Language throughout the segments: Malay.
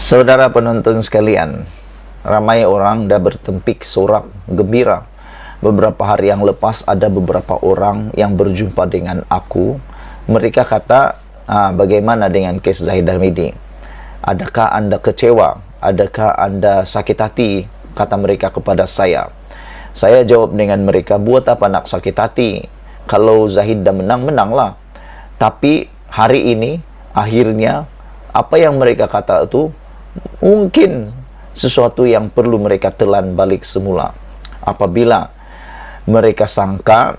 Saudara penonton sekalian, ramai orang dah bertempik sorak gembira. Beberapa hari yang lepas ada beberapa orang yang berjumpa dengan aku. Mereka kata, bagaimana dengan kes Zahid Hamidi? Adakah anda kecewa? Adakah anda sakit hati? Kata mereka kepada saya. Saya jawab dengan mereka, buat apa nak sakit hati? Kalau Zahid dah menang, menanglah. Tapi hari ini, akhirnya, apa yang mereka kata itu mungkin sesuatu yang perlu mereka telan balik semula. Apabila mereka sangka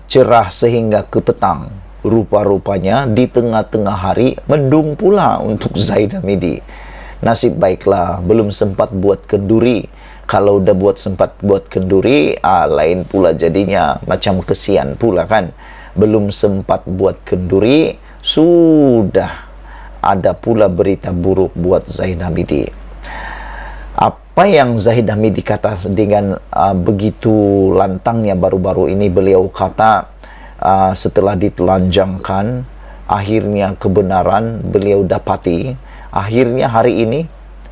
cerah sehingga ke petang, rupa-rupanya di tengah-tengah hari mendung pula untuk Zahid Hamidi. Nasib baiklah, belum sempat buat kenduri. Kalau udah sempat buat kenduri, lain pula jadinya, macam kesian pula kan. Belum sempat buat kenduri, sudah ada pula berita buruk buat Zahid Hamidi. Apa yang Zahid Hamidi kata dengan begitu lantangnya baru-baru ini, beliau kata setelah ditelanjangkan, akhirnya kebenaran beliau dapati. Akhirnya hari ini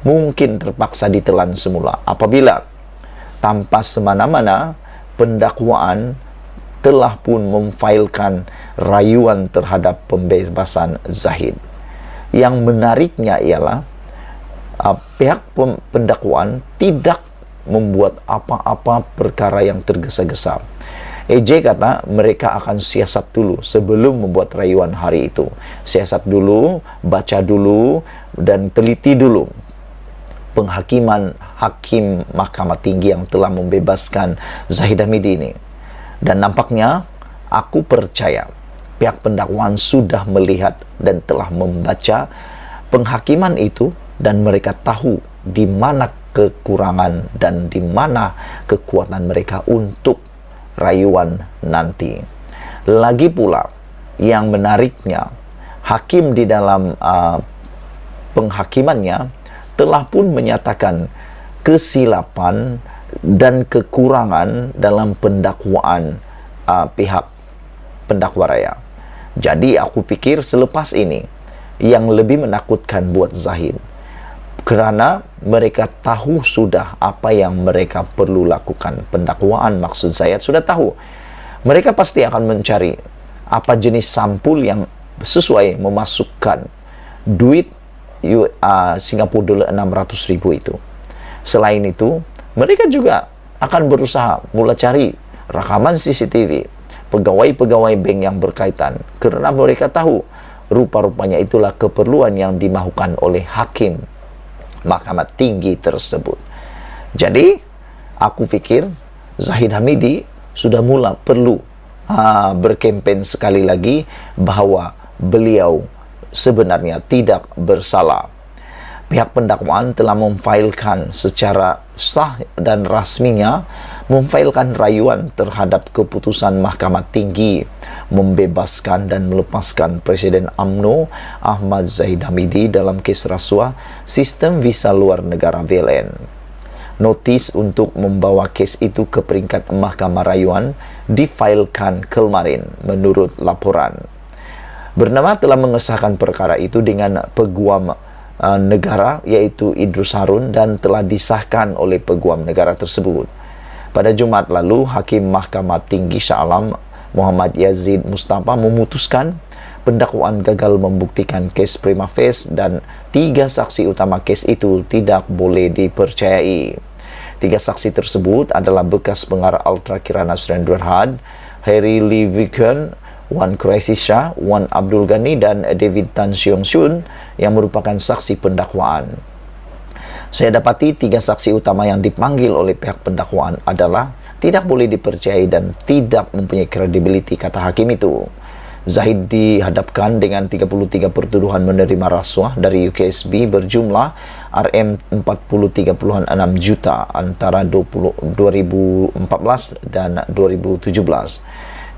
mungkin terpaksa ditelan semula apabila tanpa semana-mana pendakwaan telah pun memfailkan rayuan terhadap pembebasan Zahid. Yang menariknya ialah pihak pendakwaan tidak membuat apa-apa perkara yang tergesa-gesa. EJ kata mereka akan siasat dulu sebelum membuat rayuan hari itu. Siasat dulu, baca dulu, dan teliti dulu penghakiman hakim Mahkamah Tinggi yang telah membebaskan Zahid Hamidi ini. Dan nampaknya aku percaya pihak pendakwaan sudah melihat dan telah membaca penghakiman itu, dan mereka tahu di mana kekurangan dan di mana kekuatan mereka untuk rayuan nanti. Lagi pula yang menariknya, hakim di dalam penghakimannya telah pun menyatakan kesilapan dan kekurangan dalam pendakwaan pihak pendakwa raya. Jadi aku pikir selepas ini yang lebih menakutkan buat Zahid, kerana mereka tahu sudah apa yang mereka perlu lakukan. Pendakwaan maksud saya sudah tahu. Mereka pasti akan mencari apa jenis sampul yang sesuai memasukkan duit Singapura dolar 600,000 itu. Selain itu, mereka juga akan berusaha mula cari rakaman CCTV pegawai-pegawai bank yang berkaitan, kerana mereka tahu rupa-rupanya itulah keperluan yang dimahukan oleh hakim Mahkamah Tinggi tersebut. Jadi aku fikir Zahid Hamidi sudah mula perlu berkempen sekali lagi bahawa beliau sebenarnya tidak bersalah. Pihak pendakwaan telah memfailkan secara sah dan rasminya, memfailkan rayuan terhadap keputusan Mahkamah Tinggi membebaskan dan melepaskan Presiden UMNO Ahmad Zahid Hamidi dalam kes rasuah sistem visa luar negara VLN. Notis untuk membawa kes itu ke peringkat Mahkamah Rayuan difailkan kemarin menurut laporan. Bernama telah mengesahkan perkara itu dengan Peguam Negara iaitu Idrus Harun, dan telah disahkan oleh Peguam Negara tersebut. Pada Jumaat lalu, Hakim Mahkamah Tinggi Shah Alam Muhammad Yazid Mustafa memutuskan pendakwaan gagal membuktikan kes prima facie dan 3 saksi utama kes itu tidak boleh dipercayai. 3 saksi tersebut adalah bekas pengarah Ultra Kirana Surendra Had, Harry Lee Viken, Wan Quraisy Shah, Wan Abdul Ghani, dan David Tan Siong Shun yang merupakan saksi pendakwaan. Saya dapati 3 saksi utama yang dipanggil oleh pihak pendakwaan adalah tidak boleh dipercayai dan tidak mempunyai kredibiliti, kata hakim itu. Zahid dihadapkan dengan 33 pertuduhan menerima rasuah dari UKSB berjumlah RM40.6 juta antara 2014 dan 2017.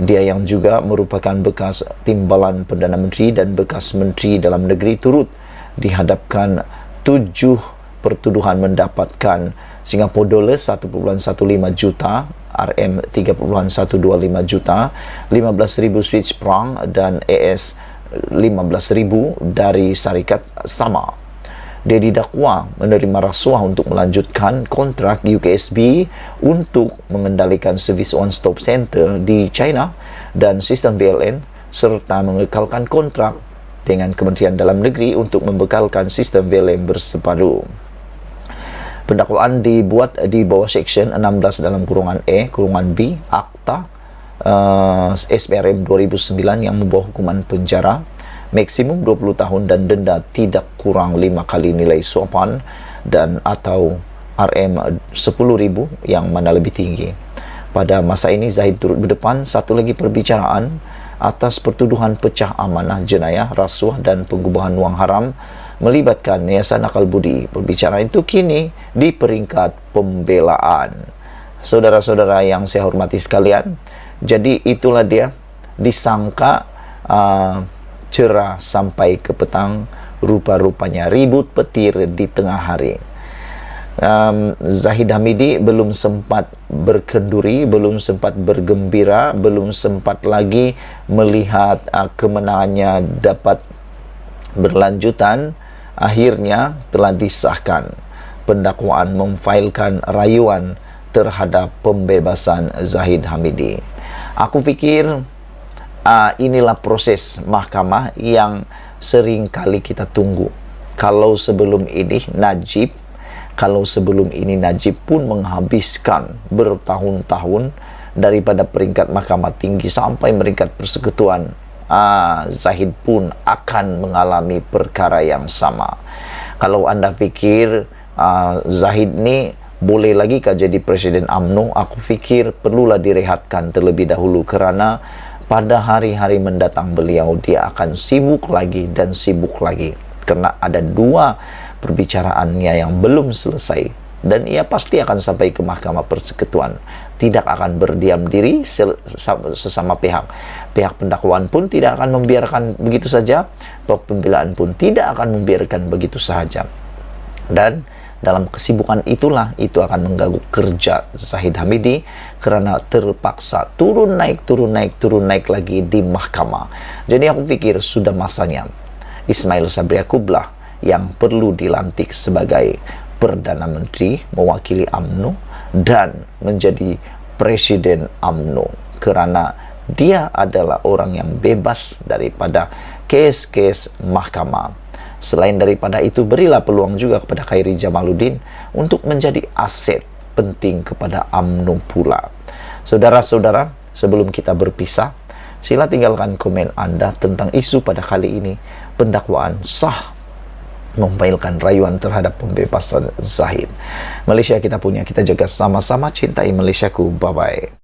Dia yang juga merupakan bekas timbalan Perdana Menteri dan bekas Menteri Dalam Negeri turut dihadapkan 7 pertuduhan mendapatkan Singapura dolar 1.15 juta, RM3.125 juta, 15,000 Swiss franc dan AS 15,000 dari syarikat sama. Dia didakwa menerima rasuah untuk melanjutkan kontrak UKSB untuk mengendalikan servis One Stop Center di China dan sistem VLN, serta mengekalkan kontrak dengan Kementerian Dalam Negeri untuk membekalkan sistem VLN bersepadu. Pendakwaan dibuat di bawah Seksyen 16 dalam kurungan E, kurungan B, Akta SPRM 2009 yang membawa hukuman penjara maksimum 20 tahun dan denda tidak kurang 5 kali nilai sopan dan atau RM 10.000 yang mana lebih tinggi. Pada masa ini Zahid turut berdepan satu lagi perbicaraan atas pertuduhan pecah amanah jenayah, rasuah dan pengubahan wang haram melibatkan Yayasan Akal Budi. Perbicaraan itu kini di peringkat pembelaan. Saudara-saudara yang saya hormati sekalian, jadi itulah dia, disangka cerah sampai ke petang, rupa-rupanya ribut petir di tengah hari. Zahid Hamidi belum sempat berkenduri, belum sempat bergembira, belum sempat lagi melihat kemenangannya dapat berlanjutan. Akhirnya telah disahkan pendakwaan memfailkan rayuan terhadap pembebasan Zahid Hamidi. Aku fikir inilah proses mahkamah yang sering kali kita tunggu. Kalau sebelum ini Najib pun menghabiskan bertahun-tahun daripada peringkat mahkamah tinggi sampai peringkat persekutuan, Zahid pun akan mengalami perkara yang sama. Kalau anda fikir Zahid ni boleh lagi kah jadi Presiden UMNO, aku fikir perlulah direhatkan terlebih dahulu, kerana pada hari-hari mendatang beliau dia akan sibuk lagi dan sibuk lagi, kerana ada dua perbicaraannya yang belum selesai dan ia pasti akan sampai ke Mahkamah Persekutuan. Tidak akan berdiam diri sesama pihak. Pihak pendakwaan pun tidak akan membiarkan begitu saja, pihak pembelaan pun tidak akan membiarkan begitu saja. Dan dalam kesibukan itulah itu akan mengganggu kerja Zahid Hamidi, kerana terpaksa turun naik lagi di mahkamah. Jadi aku pikir sudah masanya Ismail Sabri Yaakublah yang perlu dilantik sebagai Perdana Menteri mewakili UMNO dan menjadi Presiden UMNO, kerana dia adalah orang yang bebas daripada kes-kes mahkamah. Selain daripada itu, berilah peluang juga kepada Khairi Jamaluddin untuk menjadi aset penting kepada UMNO pula. Saudara-saudara, sebelum kita berpisah, sila tinggalkan komen anda tentang isu pada kali ini, pendakwaan sah memfailkan rayuan terhadap pembebasan Zahid. Malaysia kita punya, kita jaga sama-sama, cintai Malaysiaku. Bye-bye.